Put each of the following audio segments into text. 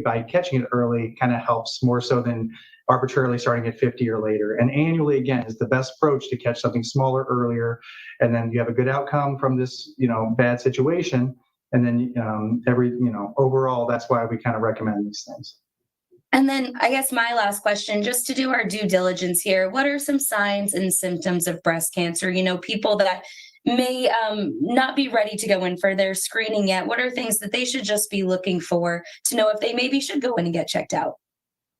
by catching it early kind of helps more so than arbitrarily starting at 50 or later. And annually, again, is the best approach to catch something smaller earlier, and then you have a good outcome from this, bad situation. And then overall, that's why we kind of recommend these things. And then I guess my last question, just to do our due diligence here, what are some signs and symptoms of breast cancer? People that may not be ready to go in for their screening yet. What are things that they should just be looking for to know if they maybe should go in and get checked out?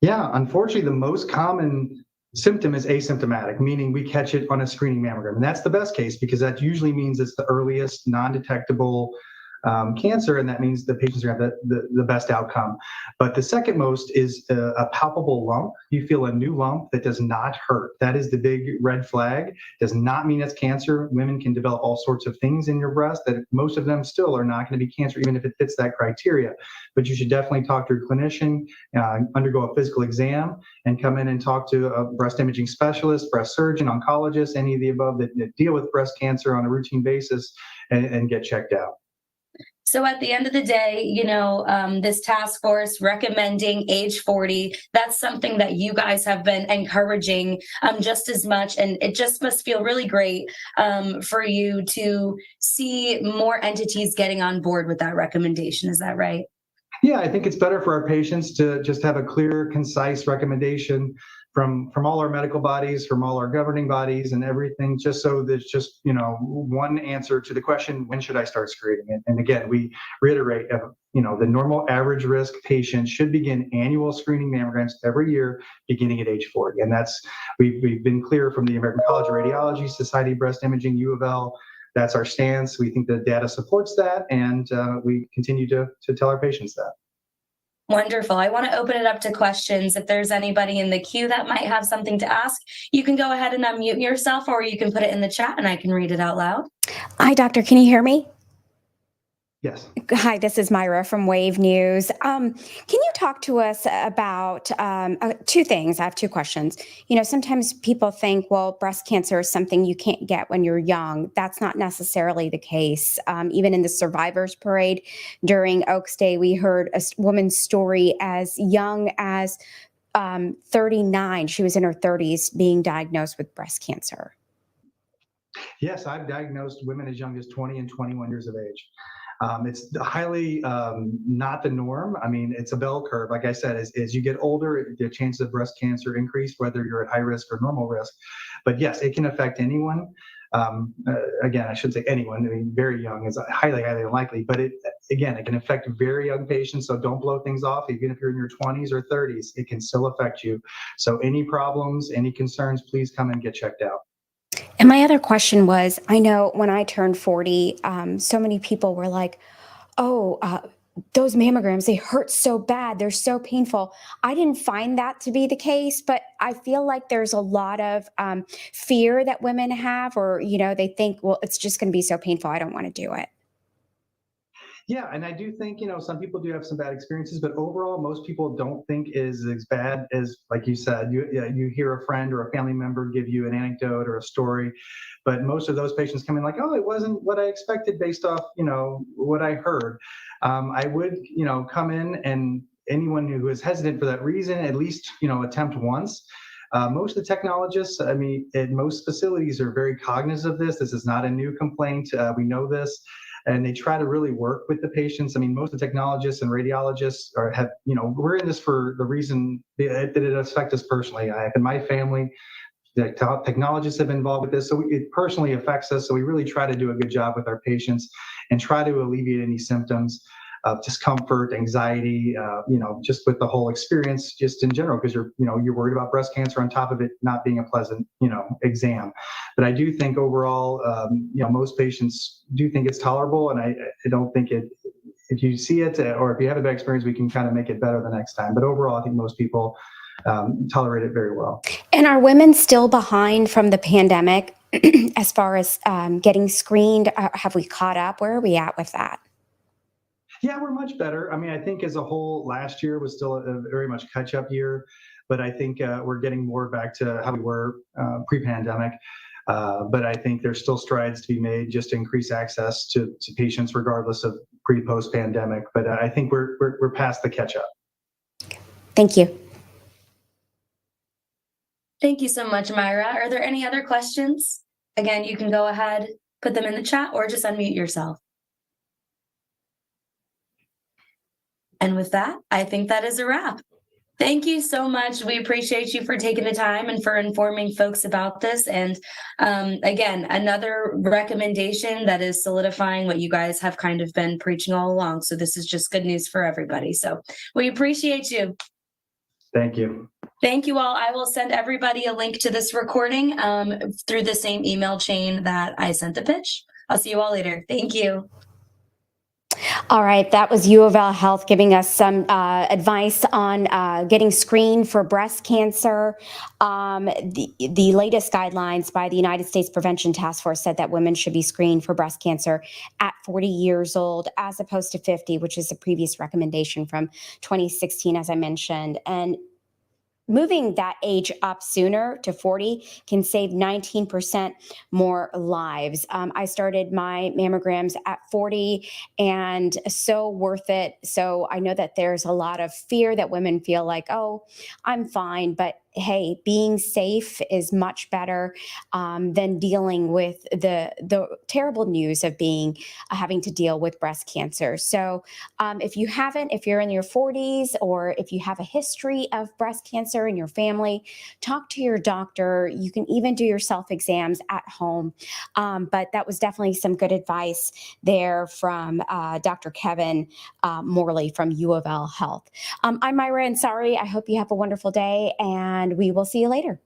Yeah, unfortunately, the most common symptom is asymptomatic, meaning we catch it on a screening mammogram. And that's the best case because that usually means it's the earliest non-detectable cancer, and that means the patients are going to have the best outcome. But the second most is a palpable lump. You feel a new lump that does not hurt. That is the big red flag. Does not mean it's cancer. Women can develop all sorts of things in your breast that most of them still are not going to be cancer, even if it fits that criteria. But you should definitely talk to your clinician, undergo a physical exam, and come in and talk to a breast imaging specialist, breast surgeon, oncologist, any of the above that deal with breast cancer on a routine basis, and get checked out. So at the end of the day, this task force recommending age 40, that's something that you guys have been encouraging just as much. And it just must feel really great for you to see more entities getting on board with that recommendation. Is that right? Yeah, I think it's better for our patients to just have a clear, concise recommendation from all our medical bodies, from all our governing bodies and everything, just so there's just, one answer to the question, when should I start screening it? And again, we reiterate, the normal average risk patient should begin annual screening mammograms every year, beginning at age 40. And we've been clear from the American College of Radiology, Society of Breast Imaging, UofL. That's our stance. We think the data supports that, and we continue to tell our patients that. Wonderful. I want to open it up to questions. If there's anybody in the queue that might have something to ask, you can go ahead and unmute yourself, or you can put it in the chat and I can read it out loud. Hi, doctor. Can you hear me? Yes. Hi, this is Myra from Wave News. Can you talk to us about two things? I have two questions. Sometimes people think, well, breast cancer is something you can't get when you're young. That's not necessarily the case. Even in the Survivors Parade during Oaks Day, we heard a woman's story as young as 39. She was in her 30s being diagnosed with breast cancer. Yes, I've diagnosed women as young as 20 and 21 years of age. It's highly not the norm. I mean, it's a bell curve. Like I said, as you get older, the chances of breast cancer increase, whether you're at high risk or normal risk. But yes, it can affect anyone. Again, I shouldn't say anyone. I mean, very young is highly, highly unlikely. But it can affect very young patients. So don't blow things off. Even if you're in your 20s or 30s, it can still affect you. So any problems, any concerns, please come and get checked out. And my other question was, I know when I turned 40, so many people were like, those mammograms, they hurt so bad. They're so painful. I didn't find that to be the case, but I feel like there's a lot of fear that women have, or, they think, well, it's just going to be so painful. I don't want to do it. Yeah, and I do think, some people do have some bad experiences, but overall, most people don't think is as bad as, like you said, you hear a friend or a family member give you an anecdote or a story, but most of those patients come in like, oh, it wasn't what I expected based off, what I heard. I would, come in, and anyone who is hesitant for that reason, at least, attempt once. Most of the technologists, at most facilities are very cognizant of this. This is not a new complaint. We know this. And they try to really work with the patients. Most of the technologists and radiologists we're in this for the reason that it affects us personally. In my family, the technologists have been involved with this, so it personally affects us. So we really try to do a good job with our patients and try to alleviate any symptoms of discomfort, anxiety, just with the whole experience, just in general, because you're worried about breast cancer on top of it not being a pleasant, exam. But I do think overall, most patients do think it's tolerable, and I don't think if you see it or if you have a bad experience, we can kind of make it better the next time. But overall, I think most people tolerate it very well. And are women still behind from the pandemic as far as getting screened? Have we caught up? Where are we at with that? Yeah, we're much better. I think as a whole, last year was still a very much catch-up year, but I think we're getting more back to how we were pre-pandemic. But I think there's still strides to be made just to increase access to patients regardless of pre-post pandemic. But I think we're past the catch-up. Thank you. Thank you so much, Myra. Are there any other questions? Again, you can go ahead, put them in the chat, or just unmute yourself. And with that, I think that is a wrap. Thank you so much. We appreciate you for taking the time and for informing folks about this. And again, another recommendation that is solidifying what you guys have kind of been preaching all along. So this is just good news for everybody. So we appreciate you. Thank you. Thank you all. I will send everybody a link to this recording through the same email chain that I sent the pitch. I'll see you all later. Thank you. All right, that was UofL Health giving us some advice on getting screened for breast cancer. The latest guidelines by the United States Prevention Task Force said that women should be screened for breast cancer at 40 years old as opposed to 50, which is a previous recommendation from 2016, as I mentioned. And moving that age up sooner to 40 can save 19% more lives. I started my mammograms at 40 and so worth it. So I know that there's a lot of fear that women feel like, oh, I'm fine. But hey, being safe is much better than dealing with the terrible news of having to deal with breast cancer. So if you're in your 40s or if you have a history of breast cancer in your family, talk to your doctor. You can even do your self-exams at home. But that was definitely some good advice there from Dr. Kevin Morley from UofL Health. I'm Myra Ansari. I hope you have a wonderful day, and we will see you later.